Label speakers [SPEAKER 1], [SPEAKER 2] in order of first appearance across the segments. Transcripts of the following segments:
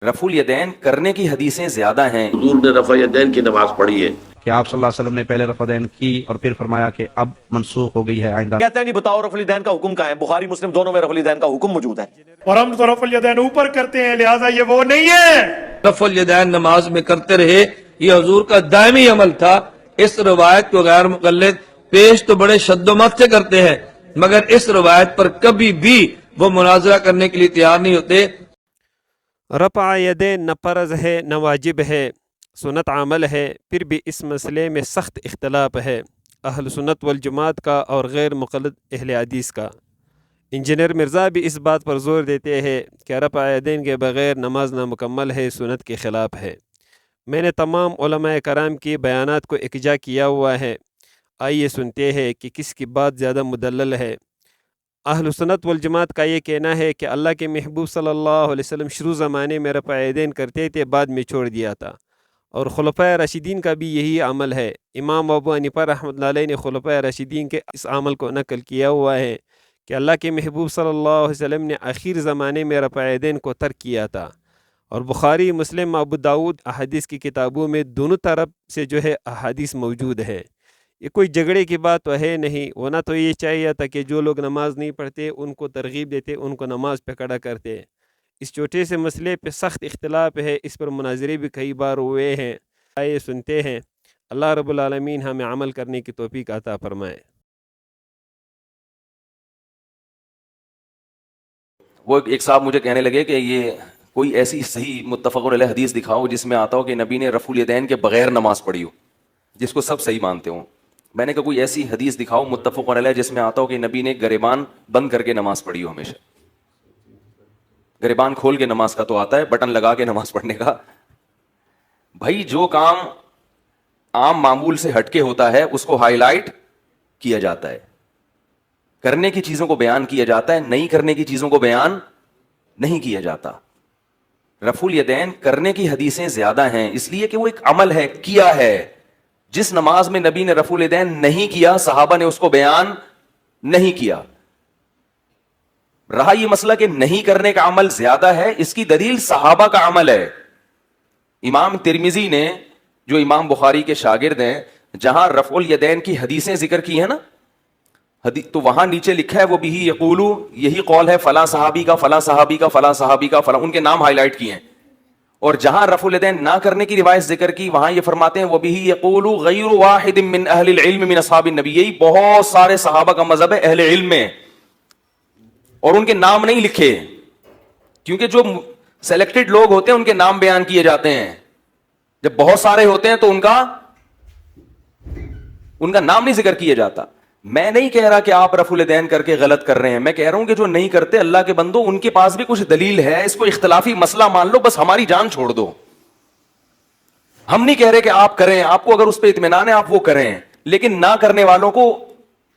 [SPEAKER 1] رفع الیدین کرنے کی حدیثیں زیادہ ہیں.
[SPEAKER 2] حضور نے رفع یدین کی نماز پڑھی ہے
[SPEAKER 3] کہ آپ صلی اللہ علیہ وسلم نے پہلے رفع دین کی اور پھر فرمایا کہ اب منسوخ ہو گئی ہے آئندہ.
[SPEAKER 4] کہتے ہیں نہیں بتاؤ رفع الیدین کا حکم کہاں ہے؟ بخاری مسلم دونوں میں رفع الیدین کا حکم موجود ہے.
[SPEAKER 5] اور ہم تو رفع الیدین اوپر کرتے ہیں، لہٰذا یہ وہ نہیں ہے.
[SPEAKER 6] رفع الیدین نماز میں کرتے رہے، یہ حضور کا دائمی عمل تھا. اس روایت کو غیر مقلد پیش تو بڑے شد و مت سے کرتے ہیں، مگر اس روایت پر کبھی بھی وہ مناظرہ کرنے کے لیے تیار نہیں ہوتے.
[SPEAKER 7] رفع یدین نہ فرض ہے نہ واجب ہے، سنت عمل ہے، پھر بھی اس مسئلے میں سخت اختلاف ہے اہل سنت والجماعت کا اور غیر مقلد اہل حدیث کا. انجینئر مرزا بھی اس بات پر زور دیتے ہیں کہ رفع یدین کے بغیر نماز نامکمل ہے، سنت کے خلاف ہے. میں نے تمام علماء کرام کی بیانات کو اکجا کیا ہوا ہے، آئیے سنتے ہیں کہ کس کی بات زیادہ مدلل ہے. اہل سنت والجماعت کا یہ کہنا ہے کہ اللہ کے محبوب صلی اللہ علیہ وسلم شروع زمانے میں رفع یدین کرتے تھے، بعد میں چھوڑ دیا تھا، اور خلفائے راشدین کا بھی یہی عمل ہے. امام ابو حنیفہ رحمۃ اللہ علیہ نے خلفائے راشدین کے اس عمل کو نقل کیا ہوا ہے کہ اللہ کے محبوب صلی اللہ علیہ وسلم نے آخر زمانے میں رفع یدین کو ترک کیا تھا. اور بخاری مسلم ابو داود احادیث کی کتابوں میں دونوں طرف سے جو ہے احادیث موجود ہے. یہ کوئی جھگڑے کی بات تو ہے نہیں، ورنہ تو یہ چاہیے تھا کہ جو لوگ نماز نہیں پڑھتے ان کو ترغیب دیتے، ان کو نماز پہ کھڑا کرتے. اس چھوٹے سے مسئلے پہ سخت اختلاف ہے، اس پر مناظرے بھی کئی بار ہوئے ہیں. آئیے سنتے ہیں. اللہ رب العالمین ہمیں عمل کرنے کی توفیق عطا فرمائے.
[SPEAKER 1] وہ ایک صاحب مجھے کہنے لگے کہ یہ کوئی ایسی صحیح متفق علیہ حدیث دکھاؤ جس میں آتا ہو کہ نبی نے رفع الیدین کے بغیر نماز پڑھی ہو، جس کو سب صحیح مانتے ہوں. میں نے کہا کوئی ایسی حدیث دکھاؤ متفق علیہ جس میں آتا ہو کہ نبی نے گریبان بند کر کے نماز پڑھی ہو. ہمیشہ گریبان کھول کے نماز کا تو آتا ہے، بٹن لگا کے نماز پڑھنے کا. بھائی جو کام عام معمول سے ہٹ کے ہوتا ہے اس کو ہائی لائٹ کیا جاتا ہے، کرنے کی چیزوں کو بیان کیا جاتا ہے، نہیں کرنے کی چیزوں کو بیان نہیں کیا جاتا. رفع الیدین کرنے کی حدیثیں زیادہ ہیں، اس لیے کہ وہ ایک عمل ہے، کیا ہے. جس نماز میں نبی نے رفع الیدین نہیں کیا، صحابہ نے اس کو بیان نہیں کیا. رہا یہ مسئلہ کہ نہیں کرنے کا عمل زیادہ ہے، اس کی دلیل صحابہ کا عمل ہے. امام ترمذی نے، جو امام بخاری کے شاگرد ہیں، جہاں رفع الیدین کی حدیثیں ذکر کی ہیں نا، تو وہاں نیچے لکھا ہے وہ بھی یقولو، یہی قول ہے فلاں صحابی کا، فلاں صحابی کا، فلاں صحابی کا، فلاں، ان کے نام ہائی لائٹ کیے ہیں. اور جہاں رفع الیدین نہ کرنے کی روایت ذکر کی، وہاں یہ فرماتے ہیں وہ بھی یقولو غیر واحد من اہل العلم من اصحاب النبی. یہی بہت سارے صحابہ کا مذہب ہے اہل علم میں، اور ان کے نام نہیں لکھے، کیونکہ جو سلیکٹڈ لوگ ہوتے ہیں ان کے نام بیان کیے جاتے ہیں. جب بہت سارے ہوتے ہیں تو ان کا نام نہیں ذکر کیا جاتا. میں نہیں کہہ رہا کہ آپ رفع الیدین کر کے غلط کر رہے ہیں، میں کہہ رہا ہوں کہ جو نہیں کرتے اللہ کے بندو، ان کے پاس بھی کچھ دلیل ہے. اس کو اختلافی مسئلہ مان لو، بس ہماری جان چھوڑ دو. ہم نہیں کہہ رہے کہ آپ کریں، آپ کو اگر اس پہ اطمینان ہے آپ وہ کریں، لیکن نہ کرنے والوں کو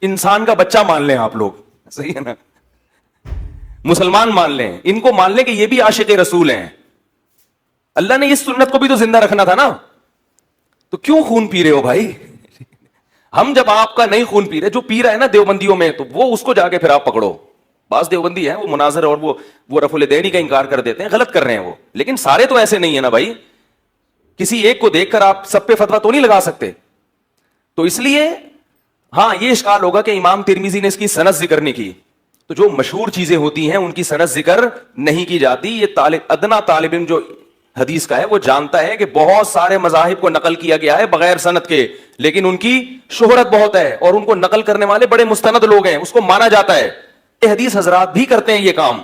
[SPEAKER 1] انسان کا بچہ مان لیں. آپ لوگ صحیح ہے نا، مسلمان مان لیں، ان کو مان لیں کہ یہ بھی عاشق رسول ہیں. اللہ نے اس سنت کو بھی تو زندہ رکھنا تھا نا، تو کیوں خون پی رہے ہو بھائی؟ ہم جب آپ کا نہیں خون پی رہے، جو پی رہا ہے نا دیوبندیوں میں، تو وہ اس کو جا کے پھر آپ پکڑو. بعض دیوبندی ہیں وہ مناظر اور وہ رفع الیدین کا انکار کر دیتے ہیں، غلط کر رہے ہیں وہ، لیکن سارے تو ایسے نہیں ہے نا بھائی. کسی ایک کو دیکھ کر آپ سب پہ فتویٰ تو نہیں لگا سکتے. تو اس لیے ہاں یہ اشکال ہوگا کہ امام ترمذی نے اس کی سند ذکر نہیں کی، تو جو مشہور چیزیں ہوتی ہیں ان کی سند ذکر نہیں کی جاتی. یہ ادنا طالب علم جو حدیث کا ہے وہ جانتا ہے کہ بہت سارے مذاہب کو نقل کیا گیا ہے بغیر سند کے، لیکن ان کی شہرت بہت ہے اور ان کو نقل کرنے والے بڑے مستند لوگ ہیں، اس کو مانا جاتا ہے. یہ حدیث حضرات بھی کرتے ہیں یہ کام.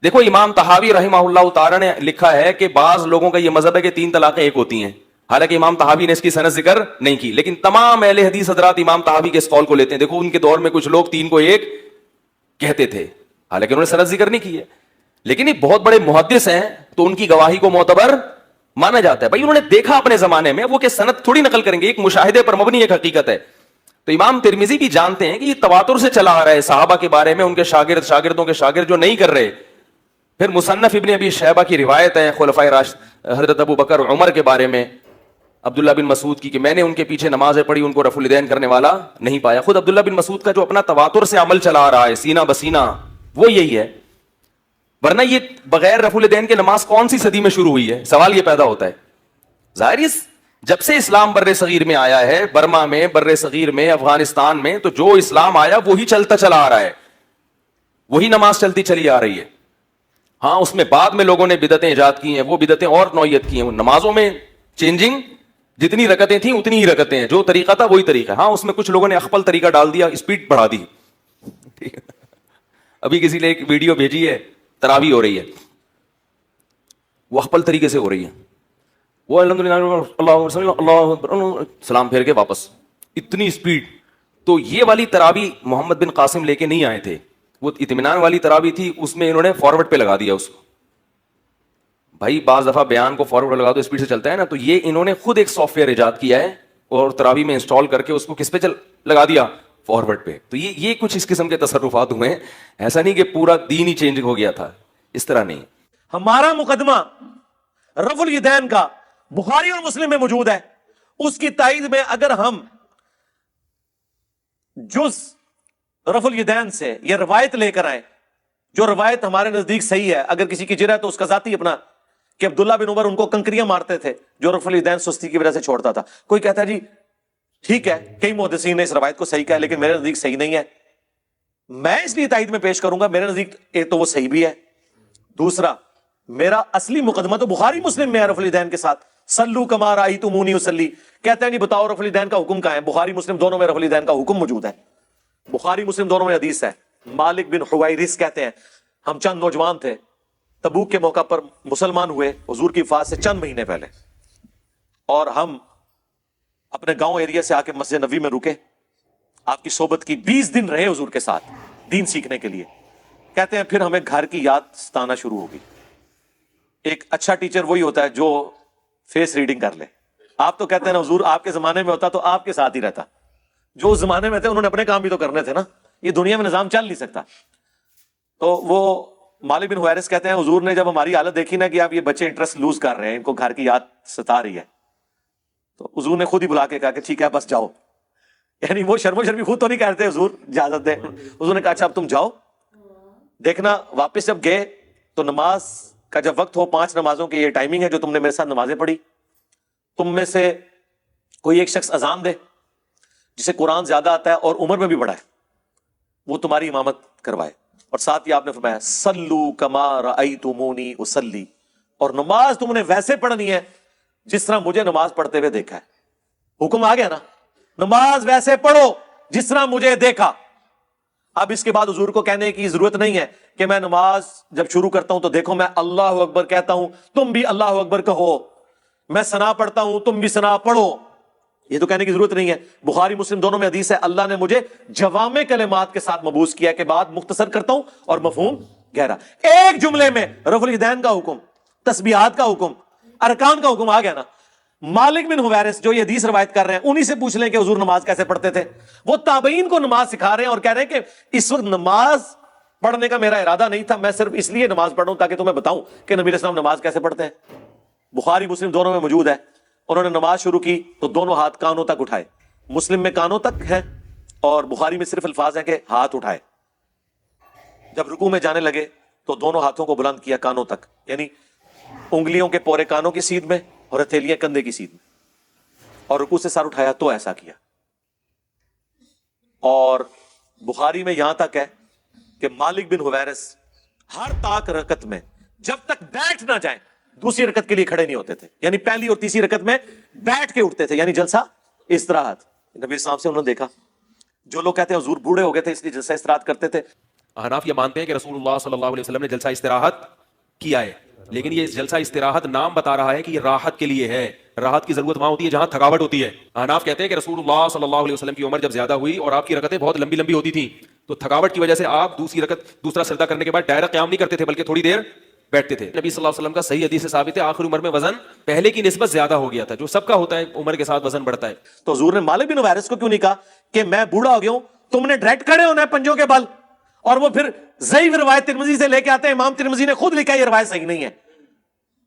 [SPEAKER 1] دیکھو امام طحاوی رحمہ اللہ تعالی نے لکھا ہے کہ بعض لوگوں کا یہ مذہب ہے کہ 3 طلاقیں ایک ہوتی ہیں، حالانکہ امام طحاوی نے اس کی سند ذکر نہیں کی، لیکن تمام اہل حدیث حضرات امام طحاوی کے اس قول کو لیتے ہیں. دیکھو ان کے دور میں کچھ لوگ 3 کو 1 کہتے تھے، حالانکہ انہوں نے سند ذکر نہیں کی ہے، لیکن یہ بہت بڑے محدث ہیں تو ان کی گواہی کو معتبر مانا جاتا ہے. بھائی انہوں نے دیکھا اپنے زمانے میں، وہ کہ سند تھوڑی نقل کریں گے، ایک مشاہدے پر مبنی ایک حقیقت ہے. تو امام ترمذی بھی جانتے ہیں کہ یہ تواتر سے چلا آ رہا ہے صحابہ کے بارے میں، ان کے شاگردوں کے شاگرد جو نہیں کر رہے. پھر مصنف ابن ابی شیبہ کی روایت ہے خلفائے راشد حضرت ابو بکر عمر کے بارے میں، عبداللہ بن مسعود کی، کہ میں نے ان کے پیچھے نمازیں پڑھی، ان کو رفع الیدین کرنے والا نہیں پایا. خود عبداللہ بن مسعود کا جو اپنا تواتر سے عمل چلا آ رہا ہے سینہ بسینہ، وہ یہی ہے. ورنہ یہ بغیر رفع الیدین کے نماز کون سی صدی میں شروع ہوئی ہے؟ سوال یہ پیدا ہوتا ہے. ظاہر جب سے اسلام بر صغیر میں آیا ہے، برما میں، بر صغیر میں، افغانستان میں، تو جو اسلام آیا وہی چلتا چلا آ رہا ہے، وہی نماز چلتی چلی آ رہی ہے. ہاں اس میں بعد میں لوگوں نے بدعتیں ایجاد کی ہیں، وہ بدعتیں اور نوعیت کی ہیں. نمازوں میں چینجنگ، جتنی رکعتیں تھیں اتنی ہی رکعتیں ہیں، جو طریقہ تھا وہی طریقہ. ہاں اس میں کچھ لوگوں نے اخپل طریقہ ڈال دیا، اسپیڈ بڑھا دی. ابھی کسی نے ایک ویڈیو بھیجی ہے، تراویح ہو رہی ہے، وہ اخپل طریقے سے ہو رہی ہے، وہ الحمدللہ اللہ سلام پھیر کے واپس، اتنی اسپیڈ. تو یہ والی تراویح محمد بن قاسم لے کے نہیں آئے تھے، وہ اطمینان والی تراویح تھی، اس میں انہوں نے فارورڈ پہ لگا دیا اس کو. بھائی بعض دفعہ بیان کو فارورڈ لگا دو، اسپیڈ سے چلتا ہے نا. تو یہ انہوں نے خود ایک سافٹ ویئر ایجاد کیا ہے اور تراویح میں انسٹال کر کے اس کو کس پہ لگا دیا؟ فارورڈ پہ. تو یہ کچھ اس قسم کے تصرفات ہوئے ہیں. ایسا نہیں کہ پورا دین ہی چینج ہو گیا تھا، اس طرح نہیں.
[SPEAKER 4] ہمارا مقدمہ رفع الیدین کا بخاری اور مسلم میں موجود ہے. اس کی تائید میں اگر ہم جز رفع الیدین سے یہ روایت لے کر آئے، جو روایت ہمارے نزدیک صحیح ہے، اگر کسی کی جرح تو اس کا ذاتی اپنا، کہ عبداللہ بن عمر ان کو کنکریاں مارتے تھے جو رفع الیدین سستی کی وجہ سے چھوڑتا تھا. کوئی کہتا ہے جی ٹھیک ہے، کئی محدثین نے اس روایت کو صحیح کہا، لیکن میرے نزدیک صحیح نہیں ہے. میں اس لیے تائید میں پیش کروں گا، میرے نزدیک ایک تو وہ صحیح بھی ہے، دوسرا میرا اصلی مقدمہ تو بخاری مسلم میں ہے رفع الیدین کے ساتھ. صلو کما رأیتمونی اصلی، کہتے ہیں نہیں بتاؤ رفع الیدین کا حکم کہاں ہے؟ بخاری مسلم دونوں میں رفع الیدین کا حکم موجود ہے. بخاری مسلم دونوں میں حدیث ہے. مالک بن حویرث کہتے ہیں ہم چند نوجوان تھے، تبوک کے موقع پر مسلمان ہوئے حضور کی وفات سے چند مہینے پہلے، اور ہم اپنے گاؤں ایریا سے آ کے مسجد نبوی میں رکے، آپ کی صحبت کی، 20 دن رہے حضور کے ساتھ دین سیکھنے کے لیے. کہتے ہیں پھر ہمیں گھر کی یاد ستانا شروع ہوگی. ایک اچھا ٹیچر وہی ہوتا ہے جو فیس ریڈنگ کر لے. آپ تو کہتے ہیں نا حضور آپ کے زمانے میں ہوتا تو آپ کے ساتھ ہی رہتا. جو اس زمانے میں تھے انہوں نے اپنے کام بھی تو کرنے تھے نا، یہ دنیا میں نظام چل نہیں سکتا. تو وہ مالک بن حویرث کہتے ہیں حضور نے جب ہماری حالت دیکھی نا کہ آپ یہ بچے انٹرسٹ لوز کر رہے ہیں، ان کو گھر کی یاد ستا رہی ہے، تو حضور نے خود ہی بلا کے کہا کہ ٹھیک ہے بس جاؤ. یعنی وہ شرم و شرمی خود تو نہیں کہتے حضور اجازت دیں. حضور نے کہا اچھا اب تم جاؤ. دیکھنا واپس جب گئے تو نماز کا جب وقت ہو، 5 نمازوں کی یہ ٹائمنگ ہے جو تم نے میرے ساتھ نمازیں پڑھی، تم میں سے کوئی ایک شخص اذان دے جسے قرآن زیادہ آتا ہے اور عمر میں بھی بڑا ہے، وہ تمہاری امامت کروائے. اور ساتھ ہی آپ نے فرمایا صلو کما رأیتمونی اصلی، اور نماز تم نے ویسے پڑھنی ہے جس طرح مجھے نماز پڑھتے ہوئے دیکھا ہے. حکم آ گیا نا، نماز ویسے پڑھو جس طرح مجھے دیکھا. اب اس کے بعد حضور کو کہنے کی ضرورت نہیں ہے کہ میں نماز جب شروع کرتا ہوں تو دیکھو میں اللہ اکبر کہتا ہوں تم بھی اللہ اکبر کہو، میں ثنا پڑھتا ہوں تم بھی ثنا پڑھو. یہ تو کہنے کی ضرورت نہیں ہے. بخاری مسلم دونوں میں حدیث ہے اللہ نے مجھے جوامع کلمات کے ساتھ مبعوث کیا کہ بات مختصر کرتا ہوں اور مفہوم گہرا. ایک جملے میں رفع الیدین کا حکم، تسبیحات کا حکم، ارکان کا حکم آ گیا نا. مالک بن حویرث جو یہ حدیث روایت کر رہے ہیں انہی سے پوچھ لیں کہ حضور نماز کیسے پڑھتے تھے. وہ تابعین کو نماز سکھا رہے ہیں اور کہہ رہے ہیں کہ اس وقت نماز پڑھنے کا میرا ارادہ نہیں تھا، میں صرف اس لیے نماز پڑھ رہا ہوں تاکہ تمہیں بتاؤں کہ نبی علیہ السلام نماز کیسے پڑھتے ہیں. بخاری مسلم دونوں میں موجود ہے. انہوں نے نماز شروع کی تو دونوں ہاتھ کانوں تک اٹھائے. مسلم میں کانوں تک ہے اور بخاری میں صرف الفاظ ہیں کہ ہاتھ اٹھائے. جب رکوع میں جانے لگے تو دونوں ہاتھوں کو بلند کیا کانوں تک، یعنی انگلیوں کے پورے کانوں کی سیدھ میں اور ہتھیلیاں کندھے کی سیدھ میں، اور رکوع سے سر اٹھایا تو ایسا کیا. اور بخاری میں یہاں تک ہے کہ مالک بن حویرث ہر طاق رکعت میں جب تک بیٹھ نہ جائیں دوسری رکعت کے لیے کھڑے نہیں ہوتے تھے. یعنی پہلی اور تیسری رکعت میں بیٹھ کے اٹھتے تھے، یعنی جلسہ استراحت. نبی صاحب سے انہوں نے دیکھا. جو لوگ کہتے ہیں حضور بوڑھے ہو گئے تھے اس لیے جلسہ استراحت کرتے تھے،
[SPEAKER 1] احناف یہ مانتے ہیں کہ رسول اللہ صلی اللہ علیہ وسلم نے جلسہ استراحت کیا ہے، لیکن یہ جلسہ استراحت نام بتا رہا ہے کہ یہ راحت کے لیے ہے. راحت کی ضرورت وہاں ہوتی ہے جہاں تھکاوٹ ہوتی ہے. احناف کہتے ہیں کہ رسول اللہ صلی اللہ علیہ وسلم کی عمر جب زیادہ ہوئی اور آپ کی رکعتیں بہت لمبی لمبی ہوتی تھیں تو تھکاوٹ کی وجہ سے آپ دوسرا سجدہ کرنے کے بعد ڈائریکٹ قیام نہیں کرتے تھے بلکہ تھوڑی دیر بیٹھتے تھے. نبی صلی اللہ علیہ وسلم کا صحیح حدیث سے ثابت ہے آخر عمر میں وزن پہلے کی نسبت زیادہ ہو گیا تھا، جو سب کا ہوتا ہے عمر کے ساتھ وزن بڑھتا ہے.
[SPEAKER 4] تو حضور نے مالک بن حویرث کو کیوں نہیں کہا کہ میں بوڑھا ہو گیا ہوں، تم نے ڈائریکٹ کھڑے ہونا ہے پنجوں کے بل؟ اور وہ پھر ضعیف روایت ترمذی سے لے کے آتے ہیں، امام ترمذی نے خود لکھا یہ روایت صحیح نہیں ہے.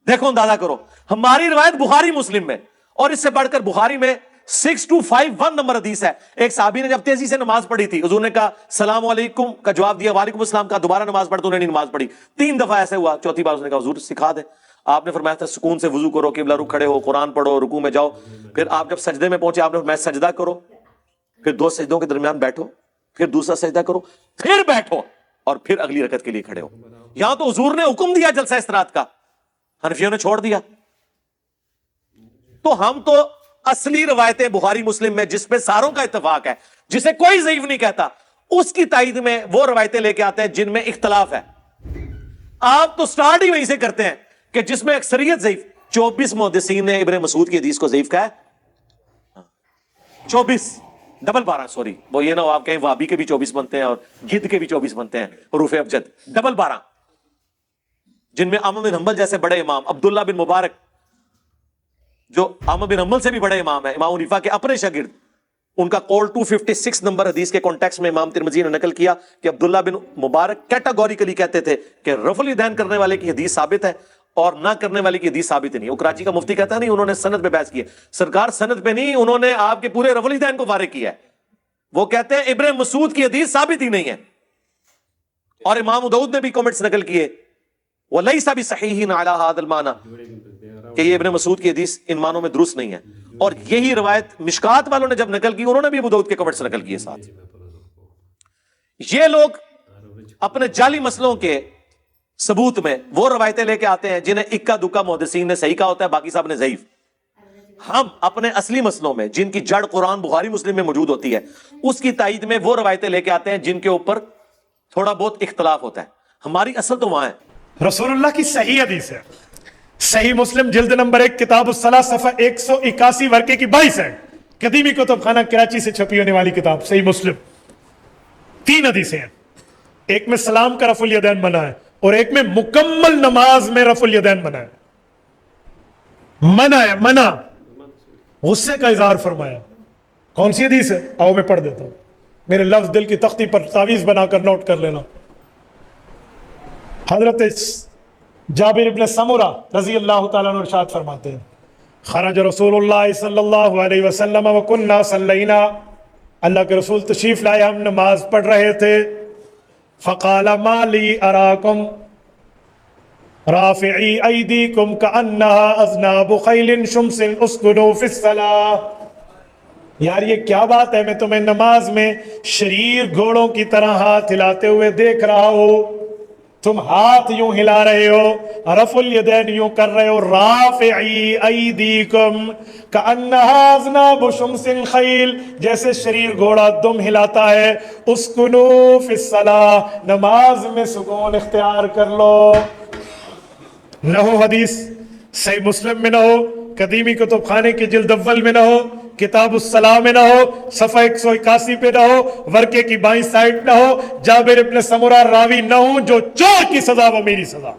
[SPEAKER 4] دیکھو اندازہ کرو، ہماری روایت بخاری مسلم میں، اور اس سے بڑھ کر بخاری میں 6251 نمبر حدیث ہے. ایک صحابی نے جب تیزی سے نماز پڑھی تھی، حضور نے کہا السلام علیکم کا جواب دیا، وعلیکم السلام کا، دوبارہ نماز پڑھ تو انہوں نے نماز پڑھی. 3 دفعہ ایسے ہوا، چوتھی بار اس نے کہا حضور سکھا دے. آپ نے فرمایا تھا سکون سے وضو کرو، قبلہ رخ کھڑے ہو، قرآن پڑھو، رکوع میں جاؤ. پھر آپ جب سجدے میں پہنچے آپ نے فرمایا سجدہ کرو، پھر 2 سجدوں کے درمیان بیٹھو، پھر دوسرا سجدہ کرو، پھر بیٹھو، اور پھر اگلی رکعت کے لیے کھڑے ہو. یہاں تو حضور نے حکم دیا جلسہ استراحت کا، حنفیوں نے چھوڑ دیا. تو ہم تو اصلی روایتیں بخاری مسلم میں جس پہ ساروں کا اتفاق ہے، جسے کوئی ضعیف نہیں کہتا، اس کی تائید میں وہ روایتیں لے کے آتے ہیں جن میں اختلاف ہے. آپ تو سٹارٹ ہی وہیں سے کرتے ہیں کہ جس میں اکثریت ضعیف. 24 محدثین نے ابن مسعود کی حدیث کو ضعیف کہا ہے. 24 ڈبل 12، سوری، وہ یہ نہ ہو آپ کہیں وابی کے بھی 24 بنتے ہیں اور گدھ کے بھی 24 بنتے ہیں، حروف ابجد. ڈبل 12 جن میں احمد بن حنبل جیسے بڑے امام، عبداللہ بن مبارک جو احمد بن حنبل سے بھی بڑے امام ہیں، امام حنیفہ کے اپنے شاگرد، ان کا قول 256 نمبر حدیث کے کانٹیکسٹ میں امام ترمذی نے نقل کیا کہ عبداللہ بن مبارک کیٹاگوریکلی کہتے تھے کہ رفع الیدین کرنے والے کی حدیث ثابت ہے اور نہ کرنے والے کی حدیث ثابت نہیں. وہ کراچی کا مفتی کہتا ہے نہیں، انہوں نے سند پہ بحث کی ہے. سرکار سند پہ نہیں، انہوں نے آپ کے پورے رفع الیدین کو فارغ کیا ہے. وہ کہتے ہیں ابن مسعود کی حدیث ثابت ہی نہیں ہے. اور امام داؤد نے بھی کمنٹس نقل کیے وَلَيْسَ بِصَحِيحٍ عَلَى هَذَا الْمَعْنَى، کہ یہ ابن مسعود کی حدیث ان معنوں میں درست نہیں ہے. اور یہی روایت مشکات والوں نے جب نقل کی، انہوں نے بھی ابو داؤد کے کمنٹس نقل کیے ساتھ. یہ لوگ اپنے جعلی مسئلوں کے ثبوت میں وہ روایتیں لے کے آتے ہیں جنہیں اکا دکا محدثین نے صحیح کہا ہوتا ہے، باقی صاحب نے ضعیف. ہم اپنے اصلی مسئلوں میں جن کی جڑ قرآن بخاری مسلم میں موجود ہوتی ہے، اس کی تائید میں وہ روایتیں لے کے آتے ہیں جن کے اوپر تھوڑا بہت اختلاف ہوتا ہے. ہماری اصل تو وہاں ہے.
[SPEAKER 5] رسول اللہ کی صحیح حدیث ہے، صحیح مسلم جلد نمبر 1 کتاب الصلاۃ صفحہ 181 ورقے کی 22 ہے، قدیمی کتب خانہ کراچی سے چھپی ہونے والی کتاب صحیح مسلم. 3 حدیثیں ہیں، ایک میں سلام کا رفع الیدین منع ہے اور ایک میں مکمل نماز میں رفع الیدین منع ہے. منع ہے، منع، غصے کا اظہار فرمایا. کون سی حدیث ہے؟ آؤ میں پڑھ دیتا ہوں، میرے لفظ دل کی تختی پر تعویذ بنا کر نوٹ کر لینا. حضرت جابر ابن سمرہ رضی اللہ تعالیٰ عنہ ارشاد فرماتے ہیں خرج رسول اللہ صلی اللہ علیہ وسلم وکننا صلینا، اللہ کے رسول تشریف لائے، ہم نماز پڑھ رہے تھے. فقال ما لی اراکم رافعی ایدیکم کانہا اذناب خیل شمس اسکنوا فی الصلاۃ. یار یہ کیا بات ہے، میں تمہیں نماز میں شریر گھوڑوں کی طرح ہاتھ ہلاتے ہوئے دیکھ رہا ہوں. تم ہاتھ یوں ہلا رہے ہو، رفع الیدین یوں کر رہے ہو. رافعی ایدیکم کانہا اذناب شمس خیل، جیسے شریر گھوڑا دم ہلاتا ہے. اسکنوا فی الصلاۃ، نماز میں سکون اختیار کر لو. نہ ہو حدیث صحیح مسلم میں، نہ ہو قدیمی کتب خانے کی جلد اول میں، نہ ہو کتاب الصلاح میں، نہ ہو صفحہ 181 پہ، نہ ہو ورقے کی 22 سائٹ، نہ ہو جابر ابن سمرہ راوی نہ ہوں. جو چور کی سزا وہ میری سزا.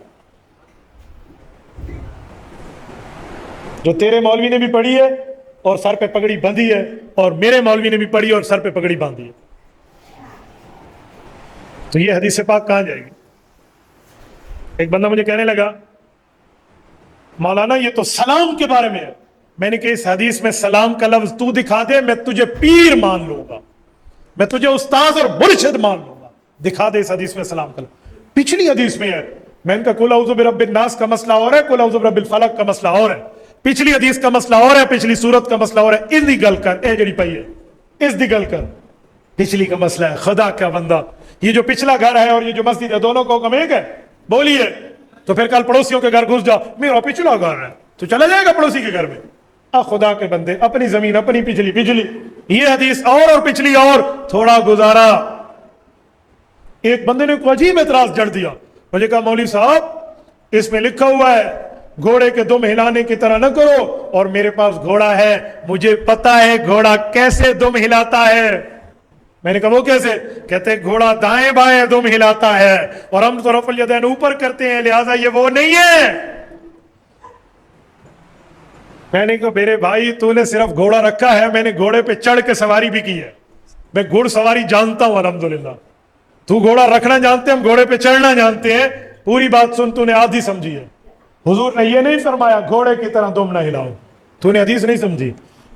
[SPEAKER 5] جو تیرے مولوی نے بھی پڑھی ہے اور سر پہ پگڑی باندھی ہے، اور میرے مولوی نے بھی پڑھی اور سر پہ پگڑی باندھی ہے، تو یہ حدیث پاک کہاں جائے گی؟ ایک بندہ مجھے کہنے لگا مولانا یہ تو سلام کے بارے میں ہے. میں نے کہا اس حدیث میں سلام کا لفظ تو دکھا دے، میں تجھے پیر مان لوں گا، میں تجھے استاذ اور مرشد مان لوں گا. دکھا دے اس حدیث میں سلام کا لفظ. پچھلی حدیث میں ہے. میں نے کہا قل اعوذ برب الناس کا مسئلہ اور ہے، قل اعوذ برب الفلق کا مسئلہ اور ہے. پچھلی حدیث کا مسئلہ اور ہے، پچھلی سورت کا مسئلہ اور ہے. اس دی گل کر، اے جڑی پئی ہے اس دی گل کر. پچھلی کا مسئلہ ہے. خدا کا بندہ، یہ جو پچھلا گھر ہے اور یہ جو مسجد ہے، دونوں کو حکم ایک ہے؟ بولیے. تو پھر کل پڑوسیوں کے گھر گھس جاؤ، میرا پچھلا گھر ہے، تو چلا جائے گا پڑوسی کے گھر میں. خدا کے بندے، اپنی زمین اپنی، پچھلی پچھلی، یہ حدیث اور پچھلی اور، تھوڑا گزارا. ایک بندے نے کوئی عجیب اعتراض جڑ دیا. مجھے کہا مولوی صاحب اس میں لکھا ہوا ہے گھوڑے کے دم ہلانے کی طرح نہ کرو، اور میرے پاس گھوڑا ہے، مجھے پتا ہے گھوڑا کیسے دم ہلاتا ہے. میں نے کہا وہ کیسے؟ کہتے گھوڑا دائیں بائیں دم ہلاتا ہے، اور ہم تو رفع الیدین اوپر کرتے ہیں، لہٰذا یہ وہ نہیں ہے. میں نے کہا میرے بھائی تو نے صرف گھوڑا رکھا ہے، میں نے گھوڑے پہ چڑھ کے سواری بھی کی ہے، میں گھوڑ سواری جانتا ہوں الحمدللہ. تو گھوڑا رکھنا جانتے، ہم گھوڑے پہ چڑھنا جانتے ہیں. پوری بات سن، تو نے آدھی سمجھی ہے. حضور نے یہ نہیں فرمایا گھوڑے کی طرح دم نہ ہلاؤ، تو نے حدیث نہیں سمجھی.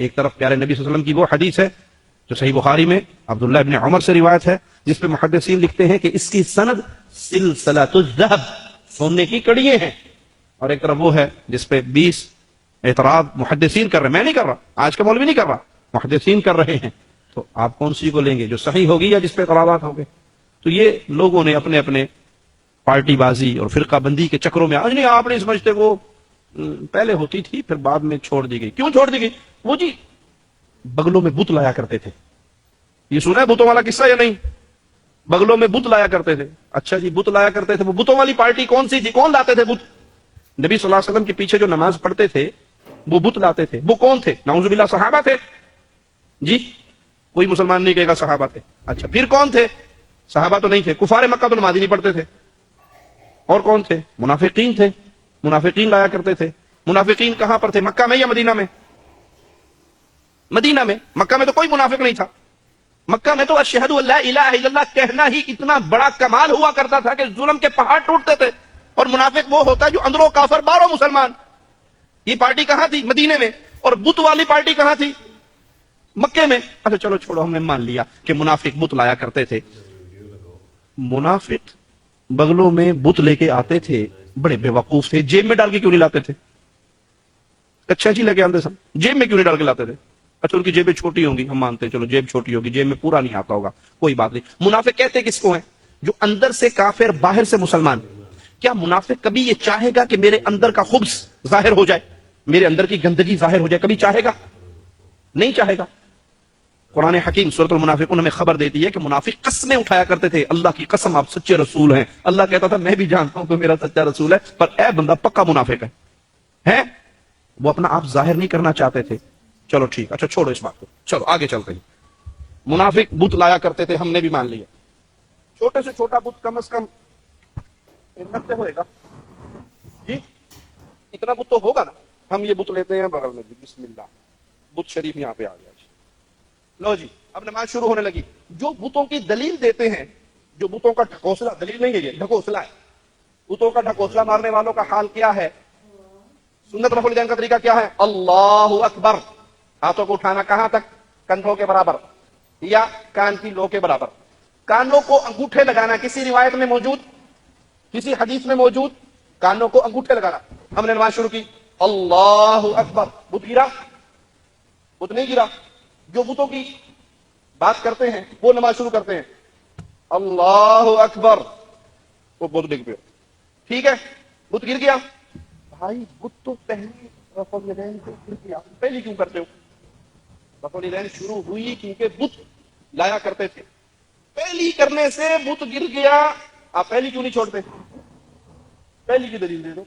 [SPEAKER 3] ایک طرف پیارے نبی صلی اللہ علیہ وسلم کی وہ حدیث ہے جو صحیح بخاری میں عبداللہ ابن عمر سے روایت ہے، جس پہ محدثین لکھتے ہیں کہ اس کی سند سلسلۃ الذہب، سونے کی کڑیاں ہیں، اور ایک طرف وہ ہے جس پہ 20 اعتراض محدثین کر رہے ہیں، میں نہیں کر رہا، آج کا مولوی نہیں کر رہا، محدثین کر رہے ہیں. تو آپ کون سی کو لیں گے، جو صحیح ہوگی یا جس پہ اعتراضات ہوں گے؟ تو یہ لوگوں نے اپنے اپنے پارٹی بازی اور فرقہ بندی کے چکروں میں، آج نہیں آپ نہیں سمجھتے، وہ پہلے ہوتی تھی پھر بعد میں چھوڑ دی گئی. کیوں چھوڑ دی گئی؟ وہ جی بغلوں میں بت لایا کرتے تھے. یہ سنا ہے بتوں والا قصہ یا نہیں؟ بغلوں میں بت لایا کرتے تھے. اچھا جی بت لایا کرتے تھے، وہ بتوں والی پارٹی کون سی تھی؟ کون لاتے تھے بت؟ نبی صلی اللہ علیہ وسلم کے پیچھے جو نماز پڑھتے تھے وہ بت لاتے تھے. وہ کون تھے؟ نعوذ باللہ صحابہ تھے جی. کوئی مسلمان نہیں کہے گا صحابہ تھے. اچھا پھر کون تھے؟ صحابہ تو نہیں تھے، کفار مکہ تو نماز ہی نہیں پڑھتے تھے. اور کون تھے؟ منافقین تھے. منافقین لایا کرتے تھے. منافقین کہاں پر تھے؟ مکہ میں یا مدینہ میں؟ مدینہ میں. مکہ میں تو کوئی منافق نہیں تھا. مکہ میں تو اشہد ان لا الہ الا اللہ کہنا ہی اتنا بڑا کمال ہوا کرتا تھا کہ ظلم کے پہاڑ ٹوٹتے تھے. اور منافق وہ ہوتا ہے جو اندروں کافر باہروں مسلمان. یہ پارٹی کہاں تھی؟ مدینے میں. اور بت والی پارٹی کہاں تھی؟ مکے میں. اچھا چلو چھوڑو، ہم نے مان لیا کہ منافق بت لایا کرتے تھے. منافق بغلوں میں بت لے کے آتے تھے، بڑے بے وقوف تھے. جیب میں ڈال کے کیوں نہیں لاتے تھے؟ اچھا جی لگے آتے سب جیب میں کیوں نہیں ڈال کے لاتے تھے؟ اچھا ان کی جیبیں چھوٹی ہوں گی، ہم مانتے ہیں، چلو جیب چھوٹی ہوگی، جیب میں پورا نہیں آتا ہوگا، کوئی بات نہیں. منافق کہتے کس کو ہیں؟ جو اندر سے کافر باہر سے مسلمان. کیا منافق کبھی یہ چاہے گا کہ میرے اندر کا خبث ظاہر ہو جائے، میرے اندر کی گندگی ظاہر ہو جائے؟ کبھی چاہے گا؟ نہیں چاہے گا. قرآن حکیم سورۃ المنافقون ہمیں خبر دیتی ہے کہ منافق قسمیں اٹھایا کرتے تھے، اللہ کی قسم آپ سچے رسول ہیں. اللہ کہتا تھا میں بھی جانتا ہوں کہ میرا سچا رسول ہے، پر اے بندہ پکا منافق ہے. وہ اپنا آپ ظاہر نہیں کرنا چاہتے تھے. چلو ٹھیک، اچھا چھوڑو اس بات کو، چلو آگے چلتے ہیں. منافق بت لایا کرتے تھے، ہم نے بھی مان لیا. چھوٹے سے چھوٹا بت کم از کم اتنا ہوئے گا جی، اتنا بت تو ہوگا نا. ہم یہ بت لیتے ہیں بغل میں جی، بسم اللہ، بت شریف یہاں پہ آ گیا جی. لو جی اب نماز شروع ہونے لگی. جو بتوں کی دلیل دیتے ہیں، جو بتوں کا ڈھکوسلا، دلیل نہیں ہے یہ ڈھکوسلا ہے. بتوں کا ڈھکوسلا مارنے والوں کا حال کیا ہے؟ سنت رفع الیدین کا طریقہ کیا ہے؟ اللہ اکبر. ہاتھوں کو اٹھانا کہاں تک؟ کندھوں کے برابر یا کان کی لو کے برابر. کانوں کو انگوٹھے لگانا کسی روایت میں موجود، کسی حدیث میں موجود، کانوں کو انگوٹھے لگانا. ہم نے نماز شروع کی، اللہ اکبر. بت گرا؟ بت نہیں گرا. جو بتوں کی بات کرتے ہیں وہ نماز شروع کرتے ہیں اللہ اکبر، وہ بت ڈگ پہ. ٹھیک ہے بت گر گیا. بھائی بت تو پہلی رفع الیدین سے گر گیا، پہلی کیوں کرتے ہو؟ رفع الیدین شروع ہوئی کیونکہ بت لایا کرتے تھے. پہلی کرنے سے بت گر گیا، آپ پہلی کیوں نہیں چھوڑتے؟ پہلی کی دلیل دے دو.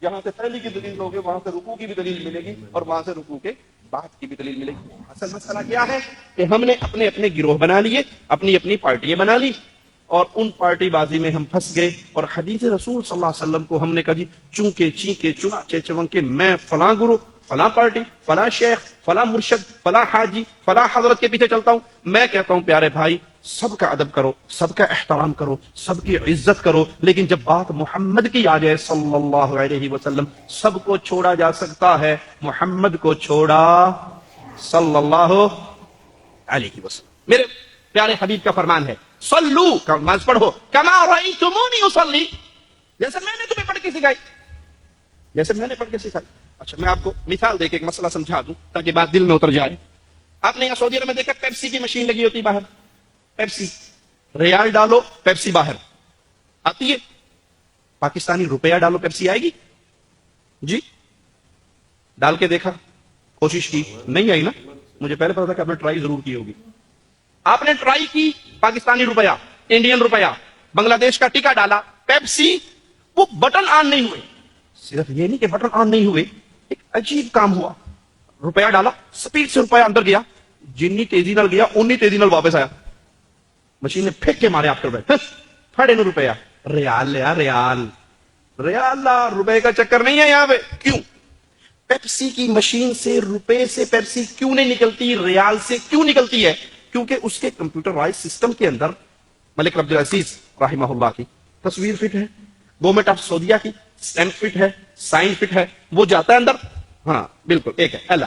[SPEAKER 3] جہاں سے پہلی کی دلیل دو گے وہاں سے رکوع کی بھی دلیل ملے گی اور وہاں سے رکوع کے بعد کی بھی دلیل ملے گی. اصل مسئلہ کیا ہے کہ ہم نے اپنے اپنے گروہ بنا لیے، اپنی اپنی پارٹیاں بنا لی، اور ان پارٹی بازی میں ہم پھنس گئے. اور حدیث رسول صلی اللہ علیہ وسلم کو ہم نے کہا جی چونکے چینکے چنانچہ چونکے میں فلاں گروہ، فلاں پارٹی، فلاں شیخ، فلاں مرشد، فلاں حاجی، فلاں حضرت کے پیچھے چلتا ہوں. میں کہتا ہوں پیارے بھائی سب کا ادب کرو، سب کا احترام کرو، سب کی عزت کرو، لیکن جب بات محمد کی آ جائے صلی اللہ علیہ وسلم، سب کو چھوڑا جا سکتا ہے، محمد کو چھوڑا صلی اللہ علیہ وسلم. میرے پیارے حبیب کا فرمان ہے صلو، نماز پڑھو کما رأیتمونی اصلی، جیسے میں نے تمہیں پڑھ کے سکھائی، جیسے میں نے پڑھ کے سکھائی. اچھا میں آپ کو مثال دے کے ایک مسئلہ سمجھا دوں تاکہ بات دل میں اتر جائے. آپ نے یہاں سعودی عرب میں دیکھا پیپسی کی مشین لگی ہوتی باہر، پیپسی، ریال ڈالو پیپسی باہر آتی ہے. پاکستانی روپیہ ڈالو پیپسی آئے گی جی؟ ڈال کے دیکھا، کوشش کی، نہیں آئی نا. مجھے پہلے پتا تھا کہ آپ نے ٹرائی ضرور کی ہوگی. آپ نے ٹرائی کی، پاکستانی روپیہ، انڈین روپیہ، بنگلہ دیش کا ٹکا ڈالا، پیپسی، وہ بٹن آن نہیں ہوئے. صرف یہ نہیں کہ بٹن آن نہیں ہوئے، ایک عجیب کام ہوا. روپیہ ڈالا، سپیڈ سے روپیہ اندر گیا، جنی تیزی نال گیا انی تیزی نال واپس آیا. مشین نے پھینک کے مارے آپ پر، پھڑے نو روپیہ. ریال لیا، ریال، ریال لا، روپے کا چکر نہیں ہے یہاں پہ. کیوں؟ پیپسی کی مشین سے روپے سے پیپسی کیوں نہیں نکلتی، ریال سے کیوں نکلتی ہے؟ کیونکہ اس کے کمپیوٹرائز سسٹم کے اندر ملک عبدالعزیز رحمہ اللہ کی تصویر فٹ ہے، گورنمنٹ آف سعودیہ کی اسٹیمپ فٹ ہے، سائن فٹ ہے، وہ جاتا ہے اندر. ہاں بالکل ایک ہے اللہ.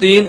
[SPEAKER 6] 3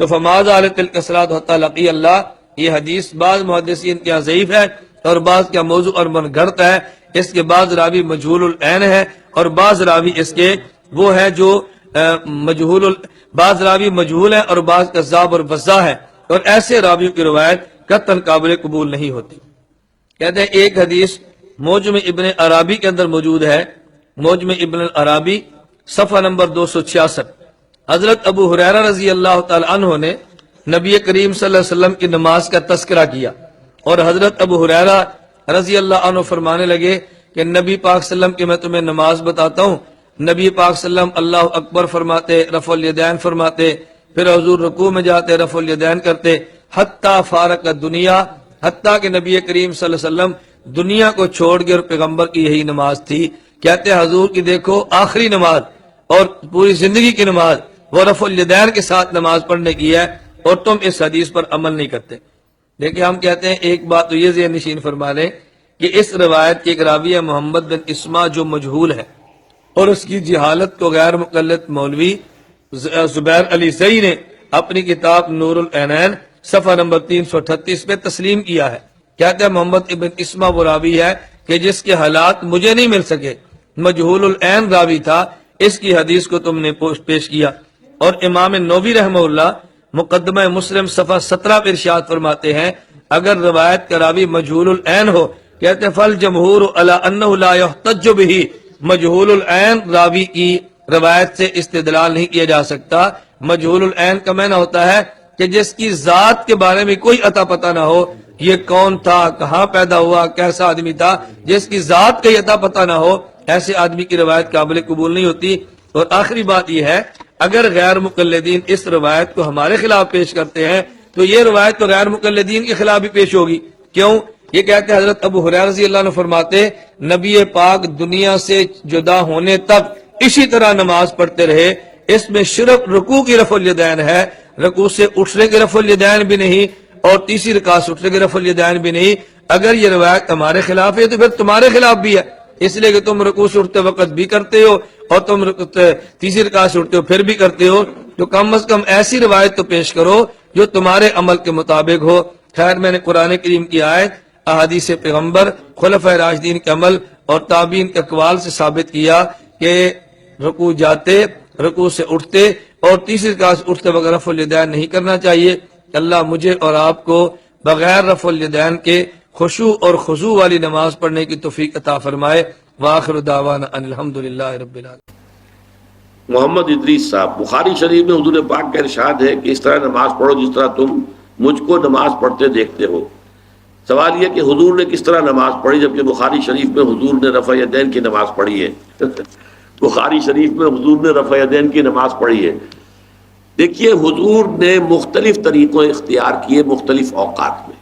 [SPEAKER 6] تو فما زالت تلک الصلاۃ حتی لقی اللہ، یہ حدیث بعض محدثین کے یہاں ضعیف ہے اور بعض کا موضوع اور من گھڑت ہے، اس کے بعض راوی مجہول العین ہے اور بعض راوی اس کے وہ ہے جو بعض راوی مجہول ہے اور بعض کذاب اور وضاح ہے، اور ایسے راویوں کی روایت قطعاً قابل قبول نہیں ہوتی۔ کہتے ہیں ایک حدیث موجم ابن عرابی کے اندر موجود ہے، موجم ابن عرابی صفحہ نمبر 266، حضرت ابو ہریرہ رضی اللہ تعالی عنہ نے نبی کریم صلی اللہ علیہ وسلم کی نماز کا تذکرہ کیا، اور حضرت ابو ہریرہ رضی اللہ عنہ فرمانے لگے کہ نبی پاک صلی اللہ علیہ وسلم کی میں تمہیں نماز بتاتا ہوں۔ نبی پاک صلی اللہ علیہ وسلم اللہ اکبر فرماتے، رفع الیدین فرماتے، پھر حضور رکوع میں جاتے، رفع الیدین کرتے، حتیٰ فارق دنیا، حتیٰ کہ نبی کریم صلی اللہ علیہ وسلم دنیا کو چھوڑ گئے، اور پیغمبر کی یہی نماز تھی۔ کہتے ہیں حضور کی دیکھو آخری نماز اور پوری زندگی کی نماز وہ رفع الیدین کے ساتھ نماز پڑھنے کی ہے، اور تم اس حدیث پر عمل نہیں کرتے۔ دیکھیں ہم کہتے ہیں ایک بات تو یہ ذہن نشین فرما لیں کہ اس روایت کے ایک راوی ہے محمد بن اسما جو مجہول ہے، اور اس کی جہالت کو غیر مقلد مولوی زبیر علی زئی نے اپنی کتاب نور العینین صفحہ نمبر 338 پہ تسلیم کیا ہے۔ کہتے ہیں محمد ابن اسما وہ راوی ہے کہ جس کے حالات مجھے نہیں مل سکے، مجہول العین راوی تھا، اس کی حدیث کو تم نے پیش کیا۔ اور امام نووی رحمہ اللہ مقدمہ مسلم صفحہ 17 پہ ارشاد فرماتے ہیں اگر روایت کا راوی مجہول العین ہو، کہتے ہیں فل جمہور علی انہ لا یحتج بہ، مجہول العین راوی کی روایت سے استدلال نہیں کیا جا سکتا۔ مجہول العین کا معنی ہوتا ہے کہ جس کی ذات کے بارے میں کوئی عطا پتہ نہ ہو، یہ کون تھا، کہاں پیدا ہوا، کیسا آدمی تھا، جس کی ذات کا عطا پتہ نہ ہو، ایسے آدمی کی روایت قابل قبول نہیں ہوتی۔ اور آخری بات یہ ہے اگر غیر مقلدین اس روایت کو ہمارے خلاف پیش کرتے ہیں تو یہ روایت تو غیر مقلدین کے خلاف بھی پیش ہوگی۔ کیوں؟ یہ کہتے ہیں حضرت ابو ہریرہ رضی اللہ عنہ فرماتے نبی پاک دنیا سے جدا ہونے تک اسی طرح نماز پڑھتے رہے، اس میں صرف رکوع کی رفع الیدین ہے، رکوع سے اٹھنے کے رفع الیدین بھی نہیں، اور تیسری رکعت سے اٹھنے کے رفع الیدین بھی نہیں۔ اگر یہ روایت ہمارے خلاف ہے تو پھر تمہارے خلاف بھی ہے، اس لیے کہ تم رکوع سے اٹھتے وقت بھی کرتے ہو اور تم تیسری رکعت سے اٹھتے ہو پھر بھی کرتے ہو، تو کم از کم ایسی روایت تو پیش کرو جو تمہارے عمل کے مطابق ہو۔ خیر میں نے قرآن کریم کی آیت، احادیث پیغمبر، خلفائے راشدین کے عمل اور تابعین کے اقوال سے ثابت کیا کہ رکوع جاتے، رکوع سے اٹھتے اور تیسری رکعت سے اٹھتے وقت رفع الیدین نہیں کرنا چاہیے۔ اللہ مجھے اور آپ کو بغیر رفع الیدین کے خشوع اور خضوع والی نماز پڑھنے کی توفیق عطا فرمائے۔ وآخر دعوانا ان الحمدللہ رب العالمین۔
[SPEAKER 2] محمد ادریس صاحب، بخاری شریف میں حضور پاک کا ارشاد ہے کہ اس طرح نماز پڑھو جس طرح تم مجھ کو نماز پڑھتے دیکھتے ہو۔ سوال یہ کہ حضور نے کس طرح نماز پڑھی، جبکہ بخاری شریف میں حضور نے رفع یدین کی نماز پڑھی ہے۔ بخاری شریف میں حضور نے رفع یدین کی نماز پڑھی ہے۔ دیکھیے حضور نے مختلف طریقوں اختیار کیے مختلف اوقات میں۔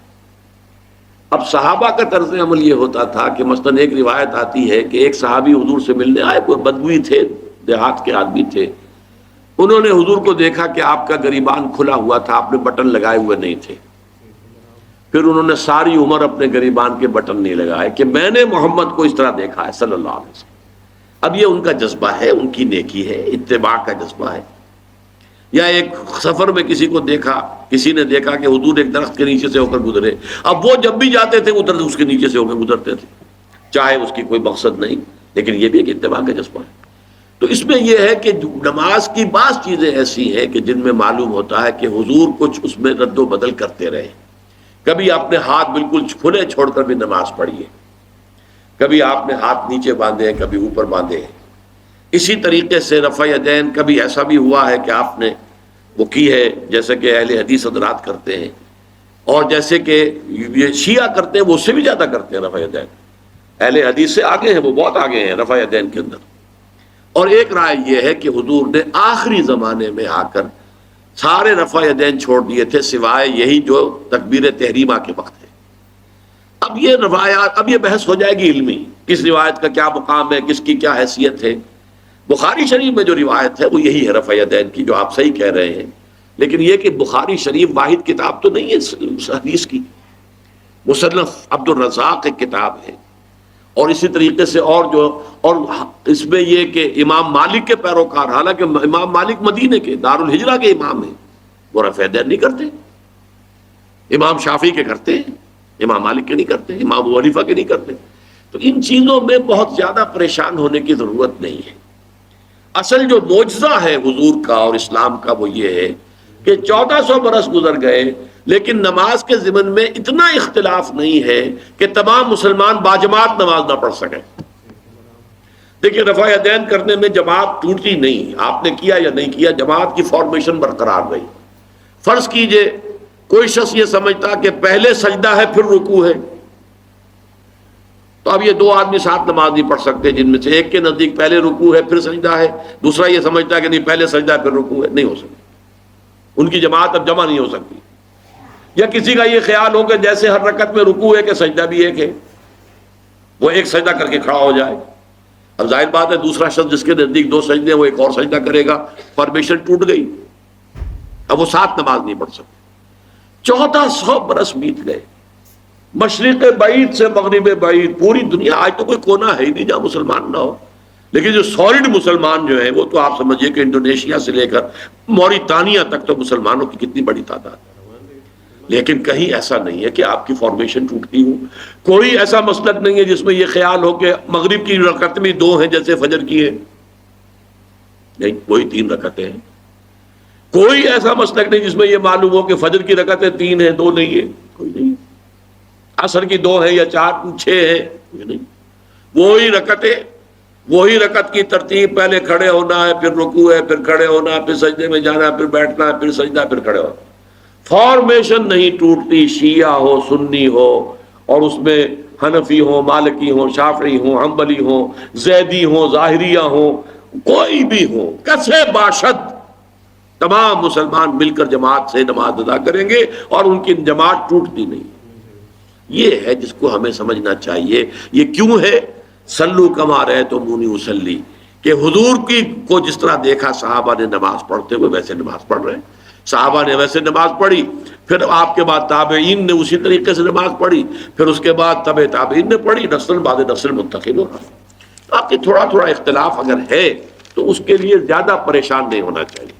[SPEAKER 2] اب صحابہ کا طرز عمل یہ ہوتا تھا کہ مثلاً ایک روایت آتی ہے کہ ایک صحابی حضور سے ملنے آئے، کوئی بدوی تھے، دیہات کے آدمی تھے، انہوں نے حضور کو دیکھا کہ آپ کا گریبان کھلا ہوا تھا، آپ نے بٹن لگائے ہوئے نہیں تھے۔ پھر انہوں نے ساری عمر اپنے گریبان کے بٹن نہیں لگائے کہ میں نے محمد کو اس طرح دیکھا ہے صلی اللہ علیہ وسلم۔ اب یہ ان کا جذبہ ہے، ان کی نیکی ہے، اتباع کا جذبہ ہے۔ یا ایک سفر میں کسی کو دیکھا، کسی نے دیکھا کہ حضور ایک درخت کے نیچے سے ہو کر گزرے، اب وہ جب بھی جاتے تھے ادھر اس کے نیچے سے ہو کر گزرتے تھے، چاہے اس کی کوئی مقصد نہیں، لیکن یہ بھی ایک اتباع کا جذبہ ہے۔ تو اس میں یہ ہے کہ نماز کی بعض چیزیں ایسی ہیں کہ جن میں معلوم ہوتا ہے کہ حضور کچھ اس میں رد و بدل کرتے رہے۔ کبھی آپ نے ہاتھ بالکل کھلے چھوڑ کر بھی نماز پڑھی ہے، کبھی آپ نے ہاتھ نیچے باندھے ہیں، کبھی اوپر باندھے ہیں۔ اسی طریقے سے رفع یدین کبھی ایسا بھی ہوا ہے کہ آپ نے وہ کی ہے جیسے کہ اہل حدیث حضرات کرتے ہیں، اور جیسے کہ یہ شیعہ کرتے ہیں وہ اس سے بھی زیادہ کرتے ہیں رفع یدین۔ اہل حدیث سے آگے ہیں، وہ بہت آگے ہیں رفع یدین کے اندر۔ اور ایک رائے یہ ہے کہ حضور نے آخری زمانے میں آ کر سارے رفع یدین چھوڑ دیے تھے سوائے یہی جو تکبیر تحریمہ کے وقت ہے۔ اب یہ روایات، اب یہ بحث ہو جائے گی علمی، کس روایت کا کیا مقام ہے، کس کی کیا حیثیت ہے۔ بخاری شریف میں جو روایت ہے وہ یہی ہے رفع یدین کی، جو آپ صحیح کہہ رہے ہیں، لیکن یہ کہ بخاری شریف واحد کتاب تو نہیں ہے حدیث کی، مصنف عبد الرزاق ایک کتاب ہے، اور اسی طریقے سے اور اس میں یہ کہ امام مالک کے پیروکار، حالانکہ امام مالک مدینے کے دارالہجرہ کے امام ہیں، وہ رفع یدین نہیں کرتے. امام شافعی کے کرتے ہیں, امام مالک کے نہیں کرتے, امام ابو حنیفہ کے نہیں کرتے. تو ان چیزوں میں بہت زیادہ پریشان ہونے کی ضرورت نہیں ہے. اصل جو معجزہ ہے حضور کا اور اسلام کا وہ یہ ہے کہ 1400 برس گزر گئے لیکن نماز کے ضمن میں اتنا اختلاف نہیں ہے کہ تمام مسلمان باجماعت نماز نہ پڑھ سکیں. دیکھیے رفع یدین کرنے میں جماعت ٹوٹتی نہیں, آپ نے کیا یا نہیں کیا, جماعت کی فارمیشن برقرار رہی. فرض کیجئے کوئی شخص یہ سمجھتا کہ پہلے سجدہ ہے پھر رکوع ہے, تو اب یہ دو آدمی ساتھ نماز نہیں پڑھ سکتے جن میں سے ایک کے نزدیک پہلے رکوع ہے پھر سجدہ ہے, دوسرا یہ سمجھتا ہے کہ نہیں پہلے سجدہ ہے پھر رکوع ہے. نہیں ہو سکتی, ان کی جماعت اب جمع نہیں ہو سکتی. یا کسی کا یہ خیال ہو کہ جیسے ہر رکعت میں رکوع ہے کہ سجدہ بھی ایک ہے, وہ ایک سجدہ کر کے کھڑا ہو جائے. اب ظاہر بات ہے دوسرا شخص جس کے نزدیک دو سجدے ہیں وہ ایک اور سجدہ کرے گا, فارمیشن ٹوٹ گئی, اب وہ ساتھ نماز نہیں پڑھ سکتے. 1400 برس بیت گئے, مشرق بعید سے مغرب بعید, پوری دنیا, آج تو کوئی کونا ہے ہی نہیں جہاں مسلمان نہ ہو. لیکن جو سالڈ مسلمان جو ہیں وہ تو آپ سمجھیے کہ انڈونیشیا سے لے کر موریتانیہ تک تو مسلمانوں کی کتنی بڑی تعداد ہے. لیکن کہیں ایسا نہیں ہے کہ آپ کی فارمیشن ٹوٹتی ہو. کوئی ایسا مسلک نہیں ہے جس میں یہ خیال ہو کہ مغرب کی رکعت میں 2 ہیں جیسے فجر کی ہے, نہیں, وہی 3 رکعتیں ہیں. کوئی ایسا مسلک نہیں جس میں یہ معلوم ہو کہ فجر کی رکعتیں 3 ہیں 2 نہیں ہے, کوئی نہیں. عصر کی 2 ہیں یا 4 6 ہیں, کوئی نہیں. وہی رکعتیں, وہی رکعت کی ترتیب, پہلے کھڑے ہونا ہے پھر رکوع ہے پھر کھڑے ہونا پھر سجدے میں جانا پھر بیٹھنا ہے پھر سجدہ پھر کھڑے ہونا. فارمیشن نہیں ٹوٹتی, شیعہ ہو سنی ہو اور اس میں حنفی ہو مالکی ہو شافعی ہو حنبلی ہو زیدی ہو ظاہریہ ہو, کوئی بھی ہو, کسے باشد تمام مسلمان مل کر جماعت سے نماز ادا کریں گے اور ان کی جماعت ٹوٹتی نہیں. یہ ہے جس کو ہمیں سمجھنا چاہیے. یہ کیوں ہے؟ صلو کما رأیتمونی اصلی, کہ حضور کی کو جس طرح دیکھا صحابہ نے نماز پڑھتے ہوئے ویسے نماز پڑھ رہے ہیں. صحابہ نے ویسے نماز پڑھی, پھر آپ کے بعد تابعین نے اسی طریقے سے نماز پڑھی, پھر اس کے بعد تبع تابعین نے پڑھی, نسل بعد نسل منتقل ہو رہا. آپ کی تھوڑا تھوڑا اختلاف اگر ہے تو اس کے لیے زیادہ پریشان نہیں ہونا چاہیے.